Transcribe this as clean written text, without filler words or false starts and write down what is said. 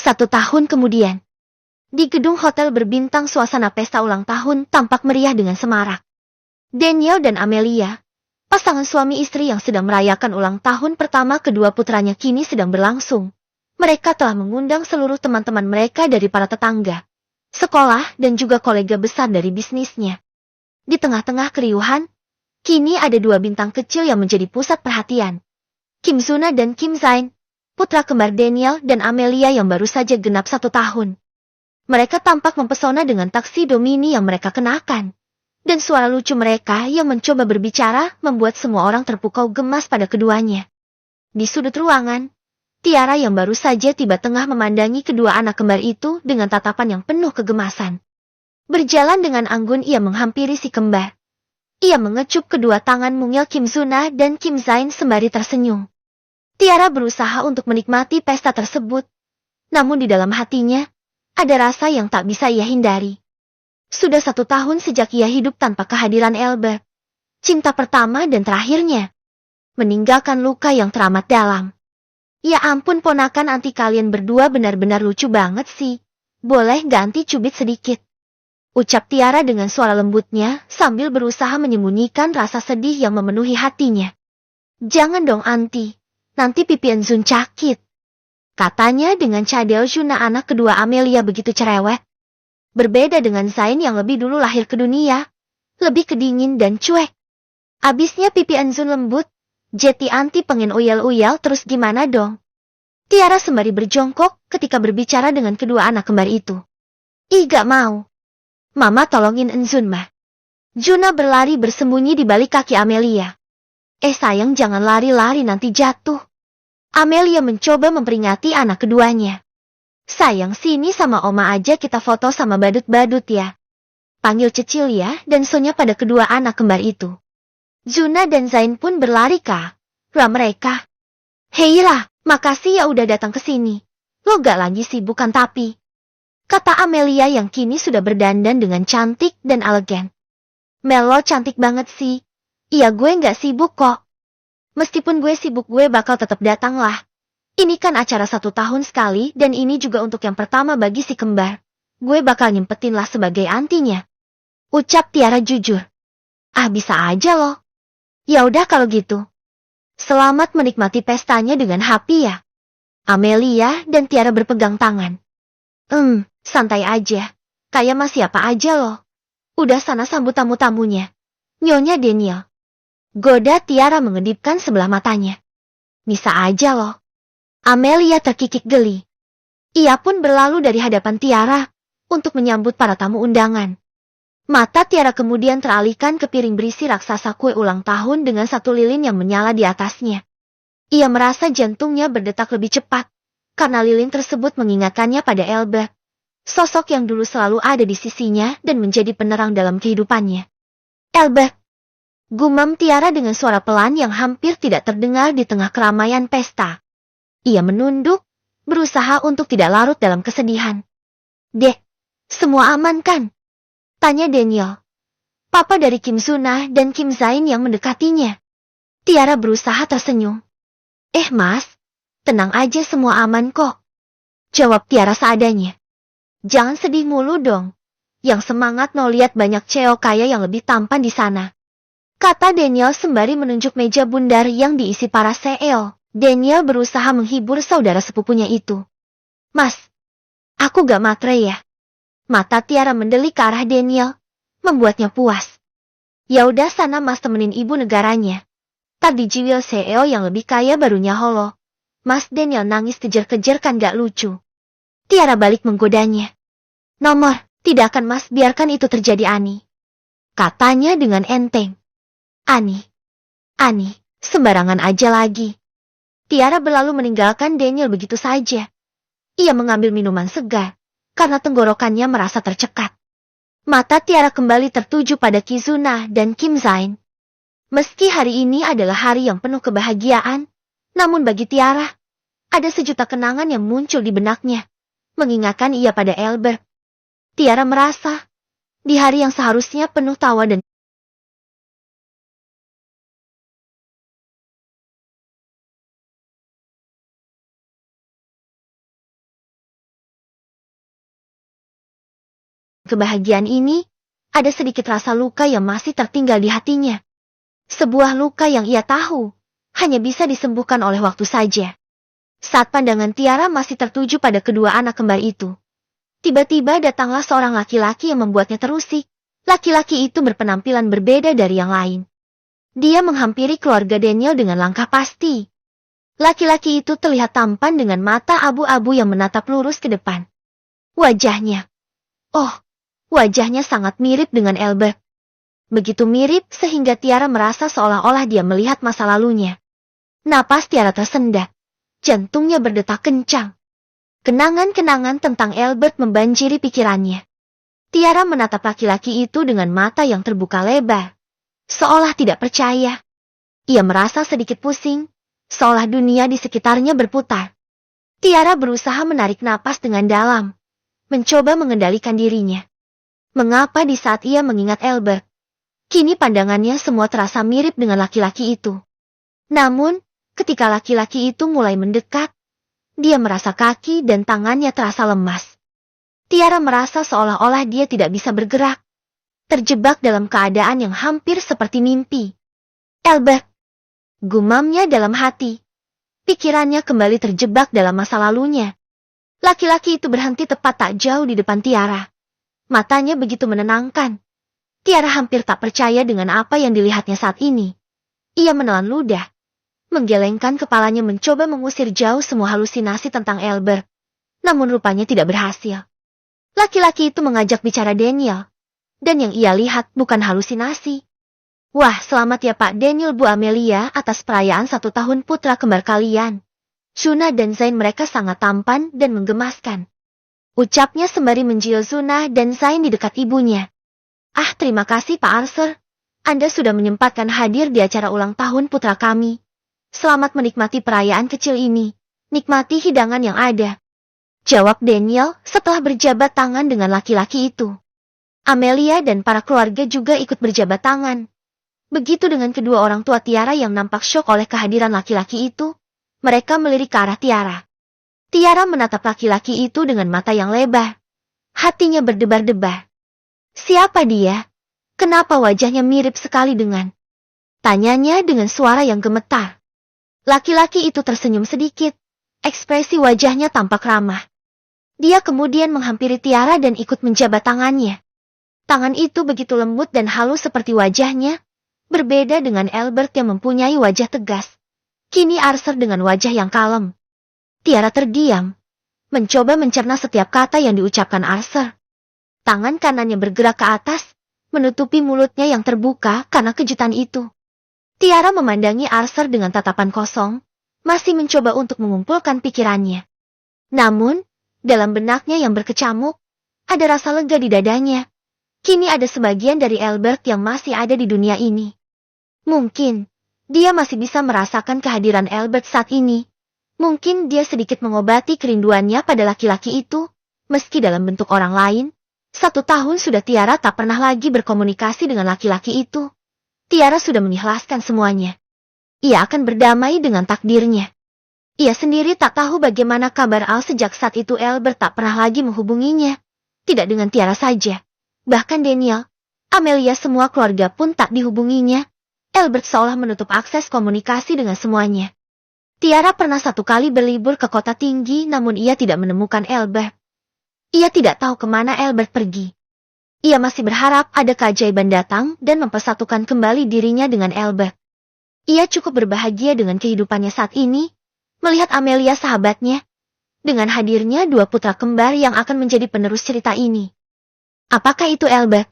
1 tahun kemudian, di gedung hotel berbintang suasana pesta ulang tahun tampak meriah dengan semarak. Daniel dan Amelia, pasangan suami istri yang sedang merayakan ulang tahun pertama kedua putranya kini sedang berlangsung. Mereka telah mengundang seluruh teman-teman mereka dari para tetangga, sekolah dan juga kolega besar dari bisnisnya. Di tengah-tengah keriuhan, kini ada 2 bintang kecil yang menjadi pusat perhatian. Kim Suna dan Kim Zain, putra kembar Daniel dan Amelia yang baru saja genap 1 tahun. Mereka tampak mempesona dengan taksido mini yang mereka kenakan. Dan suara lucu mereka yang mencoba berbicara membuat semua orang terpukau gemas pada keduanya. Di sudut ruangan, Tiara yang baru saja tiba tengah memandangi kedua anak kembar itu dengan tatapan yang penuh kegemasan. Berjalan dengan anggun ia menghampiri si kembar. Ia mengecup kedua tangan mungil Kim Suna dan Kim Zain sembari tersenyum. Tiara berusaha untuk menikmati pesta tersebut. Namun di dalam hatinya, ada rasa yang tak bisa ia hindari. Sudah 1 tahun sejak ia hidup tanpa kehadiran Albert. Cinta pertama dan terakhirnya. Meninggalkan luka yang teramat dalam. Ya ampun ponakan anti kalian berdua benar-benar lucu banget sih. Boleh gak anti cubit sedikit? Ucap Tiara dengan suara lembutnya sambil berusaha menyembunyikan rasa sedih yang memenuhi hatinya. Jangan dong anti, nanti pipi Enzun sakit. Katanya dengan cadel Juna anak kedua Amelia begitu cerewet. Berbeda dengan Zain yang lebih dulu lahir ke dunia, lebih kedingin dan cuek. Abisnya pipi Enzun lembut, jadi anti pengen uyal-uyal terus gimana dong? Tiara sembari berjongkok ketika berbicara dengan kedua anak kembar itu. Ih gak mau. Mama tolongin Enzun mah. Juna berlari bersembunyi di balik kaki Amelia. Sayang jangan lari-lari nanti jatuh. Amelia mencoba memperingati anak keduanya. Sayang sini sama oma aja kita foto sama badut-badut ya. Panggil Cecilia dan Sonya pada kedua anak kembar itu. Juna dan Zain pun berlari ke arah mereka. Heila, makasih ya udah datang ke sini. Lo gak lagi sibuk kan tapi? Kata Amelia yang kini sudah berdandan dengan cantik dan elegan. Melo cantik banget sih. Iya gue gak sibuk kok. Meskipun gue sibuk gue bakal tetap datang lah. Ini kan acara 1 tahun sekali dan ini juga untuk yang pertama bagi si kembar. Gue bakal nyempetin lah sebagai antinya. Ucap Tiara jujur. Ah bisa aja loh. Ya udah kalau gitu. Selamat menikmati pestanya dengan happy ya. Amelia dan Tiara berpegang tangan. Santai aja. Kayak mas siapa aja loh. Udah sana sambut tamu-tamunya. Nyonya Daniel. Goda Tiara mengedipkan sebelah matanya. Bisa aja loh. Amelia terkikik geli. Ia pun berlalu dari hadapan Tiara untuk menyambut para tamu undangan. Mata Tiara kemudian teralihkan ke piring berisi raksasa kue ulang tahun dengan 1 lilin yang menyala di atasnya. Ia merasa jantungnya berdetak lebih cepat karena lilin tersebut mengingatkannya pada Albert, sosok yang dulu selalu ada di sisinya dan menjadi penerang dalam kehidupannya. Albert, gumam Tiara dengan suara pelan yang hampir tidak terdengar di tengah keramaian pesta. Ia menunduk, berusaha untuk tidak larut dalam kesedihan. Dek, semua aman kan? Tanya Daniel. Papa dari Kim Suna dan Kim Zain yang mendekatinya. Tiara berusaha tersenyum. Mas, tenang aja semua aman kok. Jawab Tiara seadanya. Jangan sedih mulu dong. Yang semangat no lihat banyak cewek kaya yang lebih tampan di sana. Kata Daniel sembari menunjuk meja bundar yang diisi para CEO. Daniel berusaha menghibur saudara sepupunya itu. Mas, aku gak matre ya. Mata Tiara mendelik ke arah Daniel, membuatnya puas. Ya udah sana mas temenin ibu negaranya. Tadi Jiwil CEO yang lebih kaya barunya holo. Mas Daniel nangis kejer-kejer kan gak lucu. Tiara balik menggodanya. Nomor, tidak akan mas biarkan itu terjadi Ani. Katanya dengan enteng. Ani, sembarangan aja lagi. Tiara berlalu meninggalkan Daniel begitu saja. Ia mengambil minuman segar, karena tenggorokannya merasa tercekat. Mata Tiara kembali tertuju pada Kizuna dan Kim Zain. Meski hari ini adalah hari yang penuh kebahagiaan, namun bagi Tiara, ada sejuta kenangan yang muncul di benaknya, mengingatkan ia pada Albert. Tiara merasa, di hari yang seharusnya penuh tawa dan kebahagiaan ini, ada sedikit rasa luka yang masih tertinggal di hatinya. Sebuah luka yang ia tahu, hanya bisa disembuhkan oleh waktu saja. Saat pandangan Tiara masih tertuju pada kedua anak kembar itu, tiba-tiba datanglah seorang laki-laki yang membuatnya terusik. Laki-laki itu berpenampilan berbeda dari yang lain. Dia menghampiri keluarga Daniel dengan langkah pasti. Laki-laki itu terlihat tampan dengan mata abu-abu yang menatap lurus ke depan. Wajahnya. Oh, wajahnya sangat mirip dengan Albert. Begitu mirip sehingga Tiara merasa seolah-olah dia melihat masa lalunya. Napas Tiara tersendat. Jantungnya berdetak kencang. Kenangan-kenangan tentang Albert membanjiri pikirannya. Tiara menatap laki-laki itu dengan mata yang terbuka lebar. Seolah tidak percaya. Ia merasa sedikit pusing, seolah dunia di sekitarnya berputar. Tiara berusaha menarik napas dengan dalam, mencoba mengendalikan dirinya. Mengapa di saat ia mengingat Albert, kini pandangannya semua terasa mirip dengan laki-laki itu. Namun, ketika laki-laki itu mulai mendekat, dia merasa kaki dan tangannya terasa lemas. Tiara merasa seolah-olah dia tidak bisa bergerak, terjebak dalam keadaan yang hampir seperti mimpi. Albert, gumamnya dalam hati. Pikirannya kembali terjebak dalam masa lalunya. Laki-laki itu berhenti tepat tak jauh di depan Tiara. Matanya begitu menenangkan. Tiara hampir tak percaya dengan apa yang dilihatnya saat ini. Ia menelan ludah, menggelengkan kepalanya mencoba mengusir jauh semua halusinasi tentang Albert. Namun rupanya tidak berhasil. Laki-laki itu mengajak bicara Daniel. Dan yang ia lihat bukan halusinasi. Wah, selamat ya Pak Daniel Bu Amelia atas perayaan 1 tahun putra kembar kalian. Zuna dan Zain mereka sangat tampan dan menggemaskan. Ucapnya sembari menjilat Zuna dan Zain di dekat ibunya. Ah, terima kasih Pak Arthur. Anda sudah menyempatkan hadir di acara ulang tahun putra kami. Selamat menikmati perayaan kecil ini. Nikmati hidangan yang ada. Jawab Daniel setelah berjabat tangan dengan laki-laki itu. Amelia dan para keluarga juga ikut berjabat tangan. Begitu dengan kedua orang tua Tiara yang nampak syok oleh kehadiran laki-laki itu, mereka melirik ke arah Tiara. Tiara menatap laki-laki itu dengan mata yang lebar. Hatinya berdebar-debar. Siapa dia? Kenapa wajahnya mirip sekali dengan? Tanyanya dengan suara yang gemetar. Laki-laki itu tersenyum sedikit. Ekspresi wajahnya tampak ramah. Dia kemudian menghampiri Tiara dan ikut menjabat tangannya. Tangan itu begitu lembut dan halus seperti wajahnya, berbeda dengan Albert yang mempunyai wajah tegas. Kini Arthur dengan wajah yang kalem. Tiara terdiam, mencoba mencerna setiap kata yang diucapkan Arthur. Tangan kanannya bergerak ke atas, menutupi mulutnya yang terbuka karena kejutan itu. Tiara memandangi Arthur dengan tatapan kosong, masih mencoba untuk mengumpulkan pikirannya. Namun, dalam benaknya yang berkecamuk, ada rasa lega di dadanya. Kini ada sebagian dari Albert yang masih ada di dunia ini. Mungkin, dia masih bisa merasakan kehadiran Albert saat ini. Mungkin dia sedikit mengobati kerinduannya pada laki-laki itu, meski dalam bentuk orang lain. 1 tahun sudah Tiara tak pernah lagi berkomunikasi dengan laki-laki itu. Tiara sudah mengikhlaskan semuanya. Ia akan berdamai dengan takdirnya. Ia sendiri tak tahu bagaimana kabar Al sejak saat itu Albert tak pernah lagi menghubunginya. Tidak dengan Tiara saja. Bahkan Daniel, Amelia semua keluarga pun tak dihubunginya. Albert seolah menutup akses komunikasi dengan semuanya. Tiara pernah 1 kali berlibur ke kota tinggi namun ia tidak menemukan Albert. Ia tidak tahu kemana Albert pergi. Ia masih berharap ada keajaiban datang dan mempersatukan kembali dirinya dengan Albert. Ia cukup berbahagia dengan kehidupannya saat ini, melihat Amelia sahabatnya, dengan hadirnya 2 putra kembar yang akan menjadi penerus cerita ini. Apakah itu Albert?